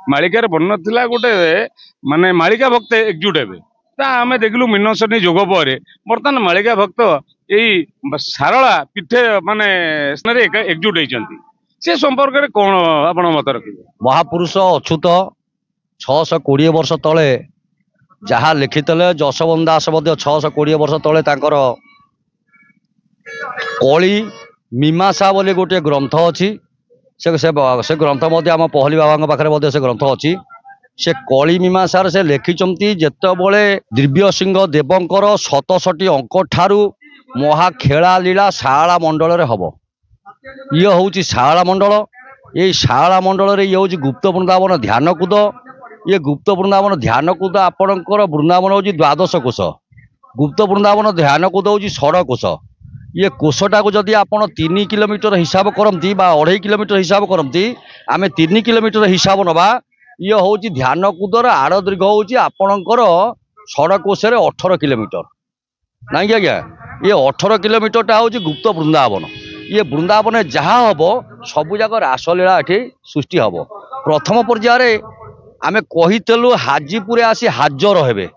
मालिकार बन थिला गोटे माने मालिका भक्त एकजुट हेबे ता आमे देखलु मीनसनी जोग पर बर्तमान मालिका भक्त यही सारला पीठे माने स्नेरे एकजुट होइचंती से संपर्क रे कोन आपण मत रखिबे। महापुरुष अच्युत 620 वर्ष तले जहाँ लिखिले जशवंत दास 620 वर्ष तले तांकर कली मीमांसा बोली गोटे ग्रंथ अच्छी से ग्रंथ आम पहली बाबा पाखे से ग्रंथ अच्छी से कली मीमांसार से लिखिंट जितेबले दिव्य सिंह देवंकर 67 अंक ठारू महाखेला लीला शाला मंडल हम ये हूँ शाला मंडल ये शाला मंडल ये हूँ गुप्त वृंदावन ध्यान कूद ये गुप्त वृंदावन ध्यान कूद आपणकर वृंदावन हूँ द्वादश कोश गुप्त वृंदावन ध्यान कूद हूँ 16 कोश ये कोशटा को जदि आपण 3 किलोमीटर हिसाब करती 2.5 किलोमीटर हिसाब करती आम 3 किलोमीटर हिसाब नवा ये हूँ ध्यान कूदर आड़ दीर्घ हूँ आपणकर 16 कोश 18 किलोमीटर नहीं आज्ञा ये 18 किलोमीटर हूँ गुप्त वृंदावन ये वृंदावन जहाँ हम सबुजाक रासलीला ये सृष्टि हम प्रथम पर्यायर आम कहीलु हाजीपुर आसी हाजर हेबे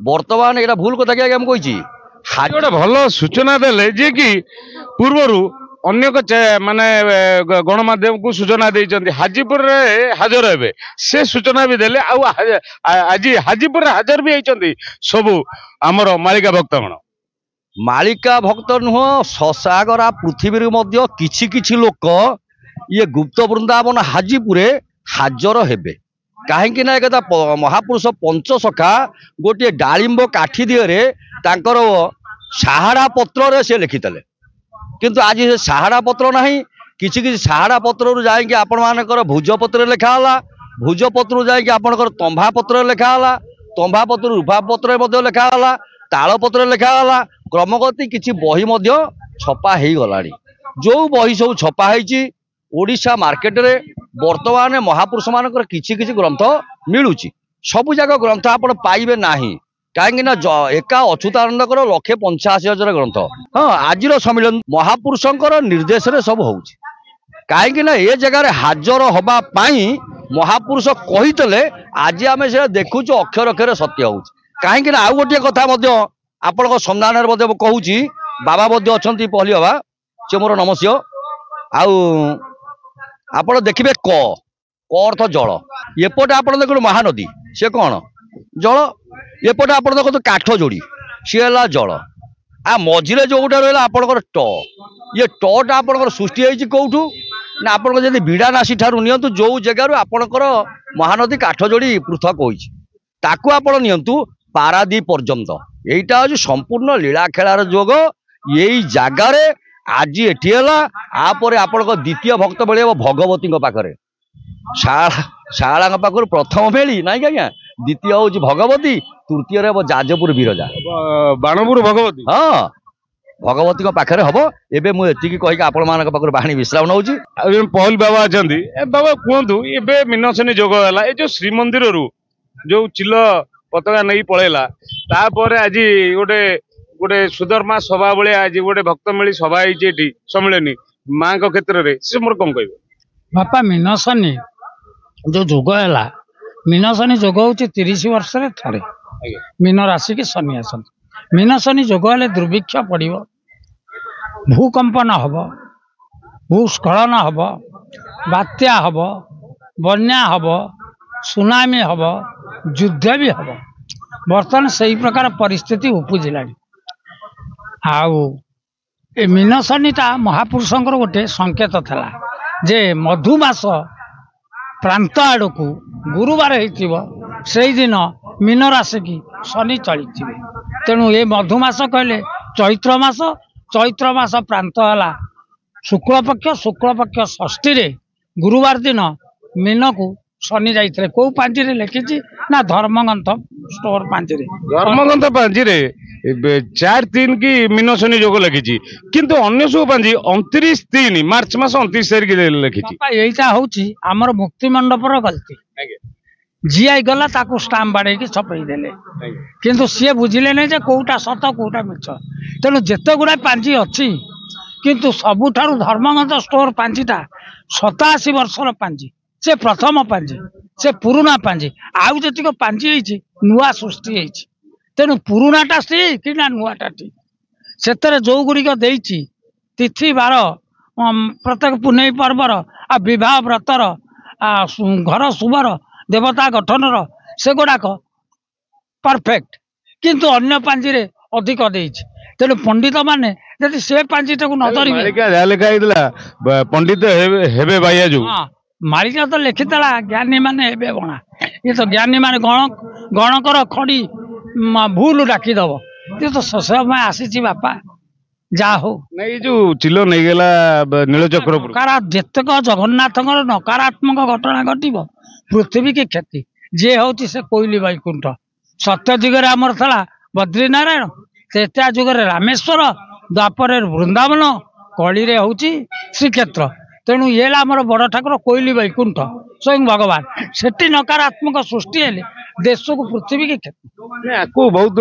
बर्तमान यहाँ भूल कथा क्या कही गोटे भल सूचना देले जे कि पूर्वरु अन्य माने गणमाध्यम को सूचना देइचंती हाजीपुर रे हाजर हेबे से सूचना भी देले आज हाजीपुर रे हाजर भी होइचंती सबु हमर मालिका भक्तगण मालिका भक्त नुह ससागरा पृथ्वी मध्य किछि किछि लोक ये गुप्त वृंदावन हाजीपुर हाजर हेबे कहीं ना एक महापुरुष पंचसखा गोटे डालिंब काठी दिहरे तांकर साहाड़ा पत्र रे से लिखितले किंतु आज से साहाड़ा पत्र नहीं किछि किछि साहाड़ा पत्र जाइए आपण मानकर भुजपत्र लिखाला भुजपत्र जाइए आपणकर तंभा पत्र लिखाला तंभा पत्र रूपा पत्र लिखाला तालपत्र लिखाला क्रमगति किछि बही मध्य छपा हो गलानी जो बही सब छपा होइछि ओडिशा मार्केट रे वर्तमान महापुरुष मानकर किछि किछि ग्रंथ मिलुछि सबु जाक ग्रंथ आपण पाइबे नाही कहीं एका अच्युतानंदकर 185,000 ग्रंथ हाँ आज सम्मिलन महापुरुषंकर निर्देश रे सब होउछि कहीं ए जगह हाजर हवा पाई महापुरुष कहीतले आज आम से देखुच अक्षर अक्षर सत्य होउछि कहीं आउ गोटे कथा आपण संधान कहूँ बाबा अच्छा पहली बाबा से मोर नमस्य आप देखिए क अर्थ जल एपटे आप देखो महानदी से कौन जल एपटे आप देखो काठ जोड़ी सी है जल आ मझे जोटा रहा आपंकर ट ये टटा आपंकर सृष्टि होती कौटू ना आप विड़ा नासी ठार नियंतु जो जगार आपंकर महानदी काठ जोड़ी पृथक होताकू आप नियंतु पारादीप पर्यंत यहीटा हूँ संपूर्ण लीला खेलार जोग यही जगार आज एटी आपर आप द्वितीय भक्त मिले भगवती पाखे शाला पाखर प्रथम मेली ना क्या द्वितीय हूँ भगवती तृतीय जाजपुर विरजा बाणपुर भगवती हाँ भगवती पाखे हम एवं मुझे कहीकि आपण मान बाणी विश्राम नौ पहल बाबा अच्छा बाबा कहतु ए मीनसनी जोग है जो श्रीमंदिर जो चिल पताका नहीं पलैला तापर आज गोटे गोटे सुधर्मा सभा भाया आज गोटे भक्त मिली सभा होती सम्मिलनी माँ क्षेत्र में से मोर कौन कह बापा मीनसनी जो जोग है मीनसनी जोग हूँ 30 वर्ष थे मीन राशि की शनि आस मीनसनी जोग है दुर्भिक्ष पड़ भूकंपन हम भूस्खलन हम बात्या हम बन्या हम सुनामी हम युद्ध भी हम बर्तमान से ही प्रकार परिस्थिति उपजिला आउ ए मीनसनीटा महापुरुषंकर गोटे संकेत था जे मधुमास प्रांत आड़ को गुरुवार से दिन मीन राशि की शनि चली तेणु ये मधुमास कहले चैत्र मास प्रांत है शुक्लपक्ष षष्ठी रे गुरुवार दिन मीन को शनि जाइए कौ पांजी लिखी ना धर्मग्रंथ स्टोर पांजी धर्मग्रंथ पांजी 4-3 की मीनसनी जोग लिखी किंतु अन्य सब पांजी 29-3 मार्च मास 29 तारीख लिखी यहीटा हूँ आमर मुक्ति मंडपर गलती जीआई गला ताकू स्टाम्प बाड़े छपई देले किंतु सी बुझिले नहीं जे कोटा सत कोटा मिछ तेणु जिते गुड़ा पांजी अच्छी किंतु सबुठारु धर्मग्रंथ स्टोर पांजीटा 87 वर्षर पांजी से प्रथम पांजी से पुराना पांजी आउ जतिक पांजी होइछि नुआ सृष्टि होइछि तेणु पुरानाटा ठीक कि ना नुआटा ठीक से जो गुड़िक देइछि तिथि बार प्रत्येक पुनई पर्वर आ विवाह व्रतर घर शुभर देवता गठनर से गुड़ाक परफेक्ट किंतु अन्य पांजी रे अधिक देइछि तेणु पंडित माने जदि से पांजीटा को न धरिबे जहाँ लिखा है पंडित हेबे बाइया जो मालिका तो लिखिता ज्ञानी माने हेबे बणा ये तो ज्ञानी माने गणकर खड़ी भूल डाकिदब ये तो समय आसी बापा जा हो नहीं जो चिलो नहीं गला नीलचक्र जेतक जगन्नाथ नकारात्मक घटना घटव पृथ्वी की क्षति जे हूँ से कोइली बैकुंठ सत्य जुगे आमर था बद्रीनारायण त्रेता जुगे रामेश्वर द्वापर वृंदावन कली रे हूँ श्रीक्षेत्र तेणु ये आमर बड़ ठाकुर कोइली बैकुंठ स्वयं भगवान सेठी नकारात्मक सृष्टि हेले देश को पृथ्वी की क्षति आपको बहुत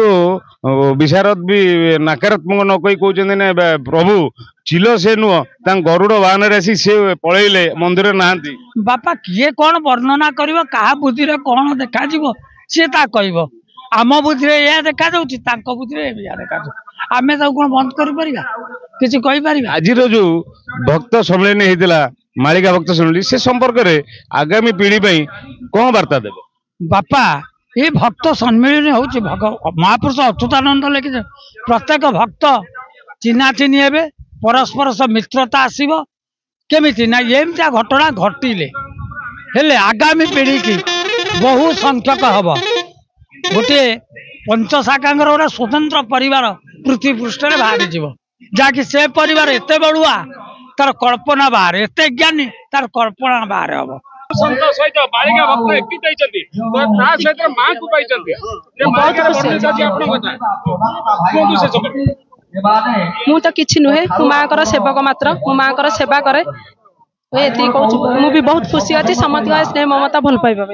विशारद भी नकारात्मक न कही कहते प्रभु चिलो से नुह गरुड़ वाहन आसी से पलैले मंदिर नहांती बापा किए कौन वर्णना कर क्या बुद्धि कौन देखा सी कह आम बुद्धि यह देखा बुद्धि देखा आम कौन बंद कर आज जो भक्त सम्मेलन होता मालिका भक्त सम्मेलन से संपर्क में आगामी पीढ़ी कौन वार्ता देव बापा ये भक्त सम्मेलन हूँ महापुरुष अच्युतानंद लिखिते प्रत्येक भक्त चिन्हा चिन्ही हे परस्पर सह मित्रता आसव केमी ना एमती घटना घटिले हेले आगामी पीढ़ी की बहु संख्यक हम गोटे पंचशाखांगर गोटे स्वतंत्र परिवार पृथ्वी पृष्ठ बाहरी जीव जहाँकि से परिवार एत बड़ुआ तार कल्पना बाहर एत ज्ञानी तार कल्पना बाहर हम सहित बालिका भक्त सहित माँ को मु तो किसी नुहे मु माँ कर सेवक मात्र मु माँ कर सेवा करे कहूँ मुझे बहुत खुशी अच्छी समस्त स्नेह ममता भल पाइबा।